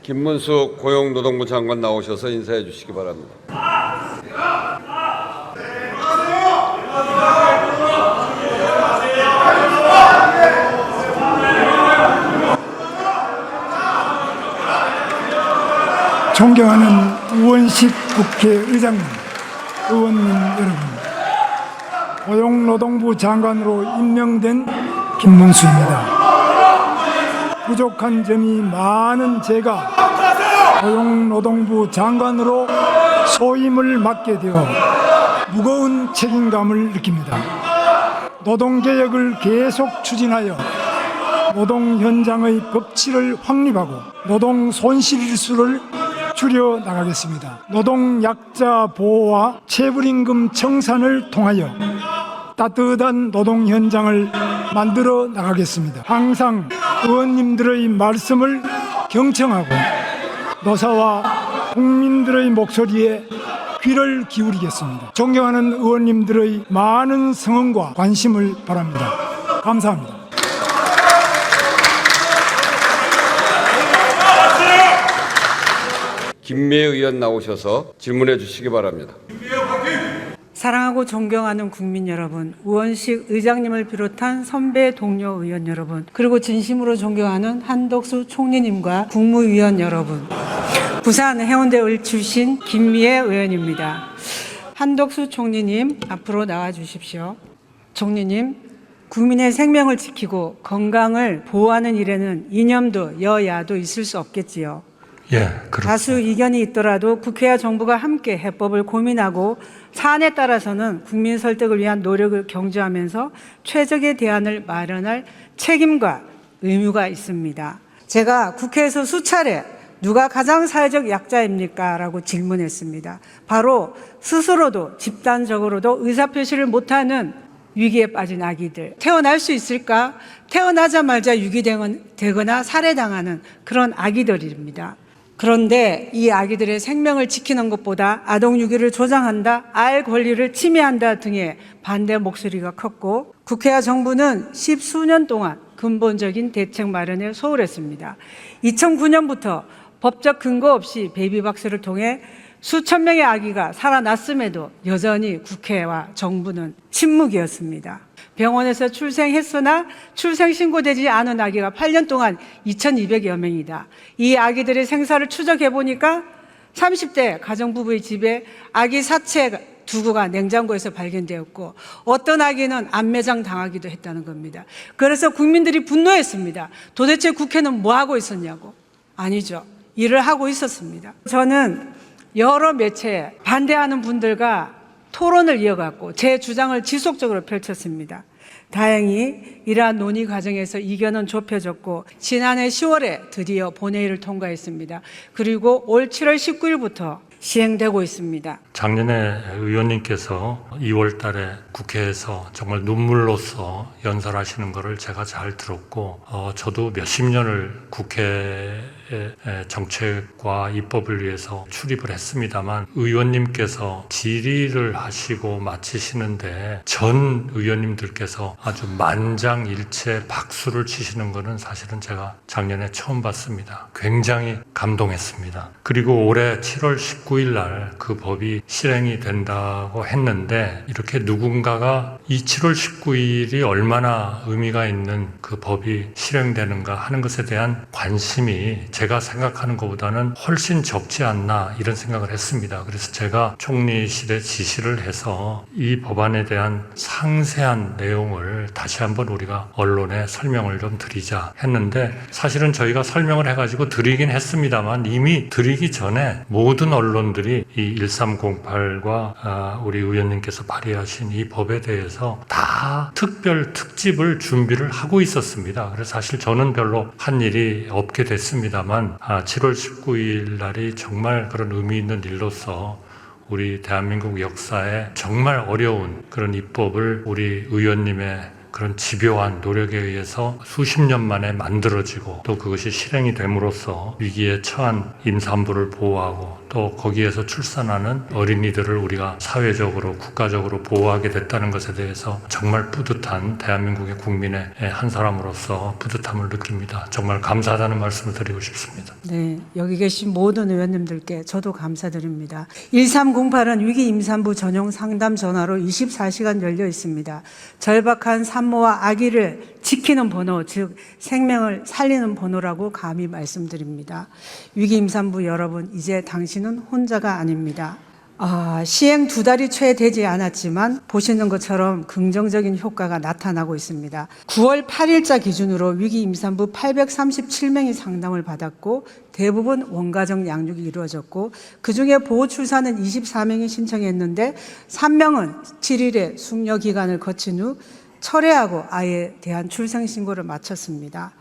김문수 고용노동부 장관 나오셔서 인사해 주시기 바랍니다. 존경하는 우원식 국회의장님, 의원님 여러분, 고용노동부 장관으로 임명된 김문수입니다. 부족한 점이 많은 제가 고용노동부 장관으로 소임을 맡게 되어 무거운 책임감을 느낍니다. 노동개혁을 계속 추진하여 노동 현장의 법치를 확립하고 노동 손실수를 줄여 나가겠습니다. 노동 약자 보호와 체불임금 청산을 통하여 따뜻한 노동 현장을 만들어 나가겠습니다. 항상 의원님들의 말씀을 경청하고 노사와 국민들의 목소리에 귀를 기울이겠습니다. 존경하는 의원님들의 많은 성원과 관심을 바랍니다. 감사합니다. 김미애 의원 나오셔서 질문해 주시기 바랍니다. 사랑하고 존경하는 국민 여러분, 우원식 의장님을 비롯한 선배 동료 의원 여러분, 그리고 진심으로 존경하는 한덕수 총리님과 국무위원 여러분, 부산 해운대을 출신 김미애 의원입니다. 한덕수 총리님 앞으로 나와 주십시오. 총리님, 국민의 생명을 지키고 건강을 보호하는 일에는 이념도 여야도 있을 수 없겠지요. 다수 이견이 있더라도 국회와 정부가 함께 해법을 고민하고 사안에 따라서는 국민 설득을 위한 노력을 경주하면서 최적의 대안을 마련할 책임과 의무가 있습니다. 제가 국회에서 수차례 누가 가장 사회적 약자입니까? 라고 질문했습니다. 바로 스스로도 집단적으로도 의사표시를 못하는 위기에 빠진 아기들, 태어날 수 있을까? 태어나자마자 유기되거나 살해당하는 그런 아기들입니다. 그런데 이 아기들의 생명을 지키는 것보다 아동유기를 조장한다, 알 권리를 침해한다 등의 반대 목소리가 컸고, 국회와 정부는 십수년 동안 근본적인 대책 마련에 소홀했습니다. 2009년부터 법적 근거 없이 베이비박스를 통해 수천 명의 아기가 살아났음에도 여전히 국회와 정부는 침묵이었습니다. 병원에서 출생했으나 출생신고되지 않은 아기가 8년 동안 2,200여 명이다. 이 아기들의 생사를 추적해보니까 30대 가정부부의 집에 아기 사체 두구가 냉장고에서 발견되었고, 어떤 아기는 암매장 당하기도 했다는 겁니다. 그래서 국민들이 분노했습니다. 도대체 국회는 뭐 하고 있었냐고. 아니죠. 일을 하고 있었습니다. 저는 여러 매체에 반대하는 분들과 토론을 이어갔고 제 주장을 지속적으로 펼쳤습니다. 다행히 이러한 논의 과정에서 이견은 좁혀졌고 지난해 10월에 드디어 본회의를 통과했습니다. 그리고 올 7월 19일부터 시행되고 있습니다. 작년에 의원님께서 2월 달에 국회에서 정말 눈물로써 연설하시는 것을 제가 잘 들었고, 저도 몇십 년을 국회의 정책과 입법을 위해서 출입을 했습니다만, 의원님께서 질의를 하시고 마치시는데 전 의원님들께서 아주 만장일치 박수를 치시는 것은 사실은 제가 작년에 처음 봤습니다. 굉장히 감동했습니다. 그리고 올해 7월 19일 날 그 법이 실행이 된다고 했는데, 이렇게 누군가가 이 7월 19일이 얼마나 의미가 있는 그 법이 실행되는가 하는 것에 대한 관심이 제가 생각하는 것보다는 훨씬 적지 않나, 이런 생각을 했습니다. 그래서 제가 총리실에 지시를 해서 이 법안에 대한 상세한 내용을 다시 한번 우리가 언론에 설명을 좀 드리자 했는데, 사실은 저희가 설명을 해가지고 드리긴 했습니다만 이미 드리기 전에 모든 언론들이 이 1308과 우리 의원님께서 발의하신 이 법에 대해서 다 특별 특집을 준비를 하고 있었습니다. 그래서 사실 저는 별로 한 일이 없게 됐습니다만 7월 19일 날이 정말 그런 의미 있는 일로서 우리 대한민국 역사에 정말 어려운 그런 입법을 우리 의원님의 그런 집요한 노력에 의해서 수십 년 만에 만들어지고 또 그것이 실행이 됨으로써 위기에 처한 임산부를 보호하고 또 거기에서 출산하는 어린이들을 우리가 사회적으로 국가적으로 보호하게 됐다는 것에 대해서 정말 뿌듯한 대한민국의 국민의 한 사람으로서 뿌듯함을 느낍니다. 정말 감사하다는 말씀을 드리고 싶습니다. 네, 여기 계신 모든 의원님들께 저도 감사드립니다. 1308은 위기 임산부 전용 상담 전화로 24시간 열려 있습니다. 절박한 산모와 아기를 지키는 번호, 즉 생명을 살리는 번호라고 감히 말씀드립니다. 위기 임산부 여러분, 이제 당신은 혼자가 아닙니다. 시행 2달이 채 되지 않았지만 보시는 것처럼 긍정적인 효과가 나타나고 있습니다. 9월 8일자 기준으로 위기 임산부 837명이 상담을 받았고 대부분 원가정 양육이 이루어졌고 그중에 보호출산은 24명이 신청했는데 3명은 7일의 숙려 기간을 거친 후 철회하고 아이에 대한 출생신고를 마쳤습니다.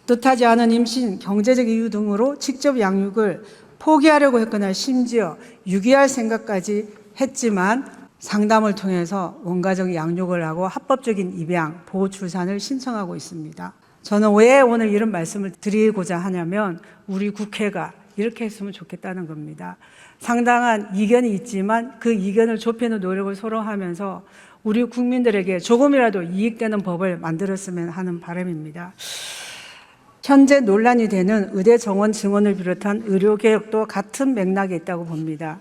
뜻하지 않은 임신, 경제적 이유 등으로 직접 양육을 포기하려고 했거나 심지어 유기할 생각까지 했지만 상담을 통해서 원가정 양육을 하고 합법적인 입양, 보호출산을 신청하고 있습니다. 저는 왜 오늘 이런 말씀을 드리고자 하냐면 우리 국회가 이렇게 했으면 좋겠다는 겁니다. 상당한 이견이 있지만 그 이견을 좁히는 노력을 서로 하면서 우리 국민들에게 조금이라도 이익되는 법을 만들었으면 하는 바람입니다. 현재 논란이 되는 의대 정원 증원을 비롯한 의료개혁도 같은 맥락에 있다고 봅니다.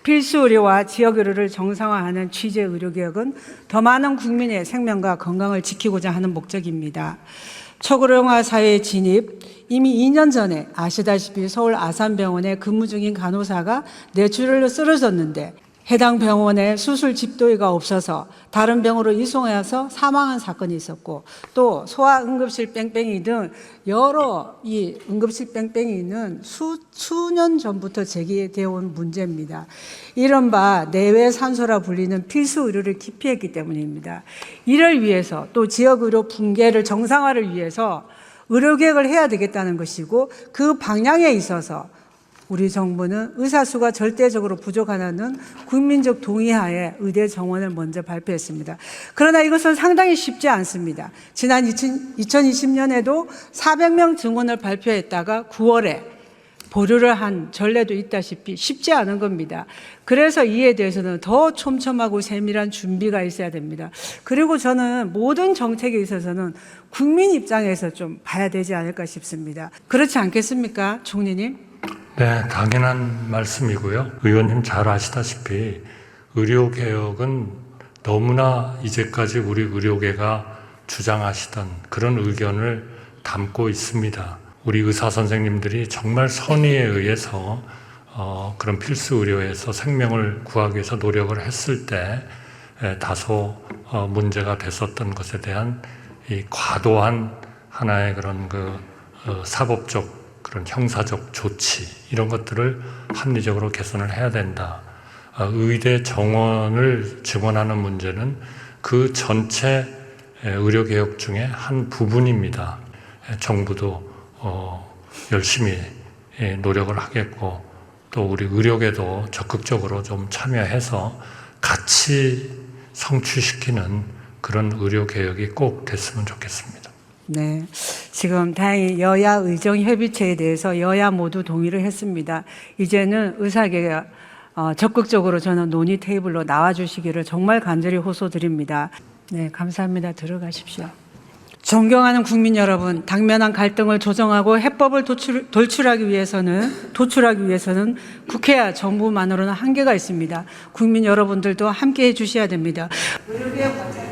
필수 의료와 지역 의료를 정상화하는 취지의 의료개혁은 더 많은 국민의 생명과 건강을 지키고자 하는 목적입니다. 초고령화 사회의 진입, 이미 2년 전에 아시다시피 서울 아산병원에 근무 중인 간호사가 뇌출혈로 쓰러졌는데 해당 병원에 수술 집도의가 없어서 다른 병으로 이송해서 사망한 사건이 있었고 또 소아응급실 뺑뺑이 등 여러 이 응급실 뺑뺑이는 수년 전부터 제기되어 온 문제입니다. 이른바 내외 산소라 불리는 필수 의료를 기피했기 때문입니다. 이를 위해서 또 지역의료 붕괴를 정상화를 위해서 의료개혁을 해야 되겠다는 것이고 그 방향에 있어서 우리 정부는 의사수가 절대적으로 부족하다는 국민적 동의하에 의대 정원을 먼저 발표했습니다. 그러나 이것은 상당히 쉽지 않습니다. 지난 2020년에도 400명 증원을 발표했다가 9월에 보류를 한 전례도 있다시피 쉽지 않은 겁니다. 그래서 이에 대해서는 더 촘촘하고 세밀한 준비가 있어야 됩니다. 그리고 저는 모든 정책에 있어서는 국민 입장에서 좀 봐야 되지 않을까 싶습니다. 그렇지 않겠습니까, 총리님? 네, 당연한 말씀이고요. 의원님 잘 아시다시피 의료개혁은 너무나 이제까지 우리 의료계가 주장하시던 그런 의견을 담고 있습니다. 우리 의사 선생님들이 정말 선의에 의해서 그런 필수 의료에서 생명을 구하기 위해서 노력을 했을 때 다소 문제가 됐었던 것에 대한 이 과도한 하나의 그런 사법적 그런 형사적 조치 이런 것들을 합리적으로 개선을 해야 된다. 의대 정원을 증원하는 문제는 그 전체 의료개혁 중에 한 부분입니다. 정부도 열심히 노력을 하겠고 또 우리 의료계도 적극적으로 좀 참여해서 같이 성취시키는 그런 의료개혁이 꼭 됐으면 좋겠습니다. 네, 지금 다행히 여야 의정협의체에 대해서 여야 모두 동의를 했습니다. 이제는 의사계가 적극적으로 저는 논의 테이블로 나와주시기를 정말 간절히 호소드립니다. 네, 감사합니다. 들어가십시오. 존경하는 국민 여러분, 당면한 갈등을 조정하고 해법을 도출하기 위해서는 국회와 정부만으로는 한계가 있습니다. 국민 여러분들도 함께 해주셔야 됩니다. 의료개혁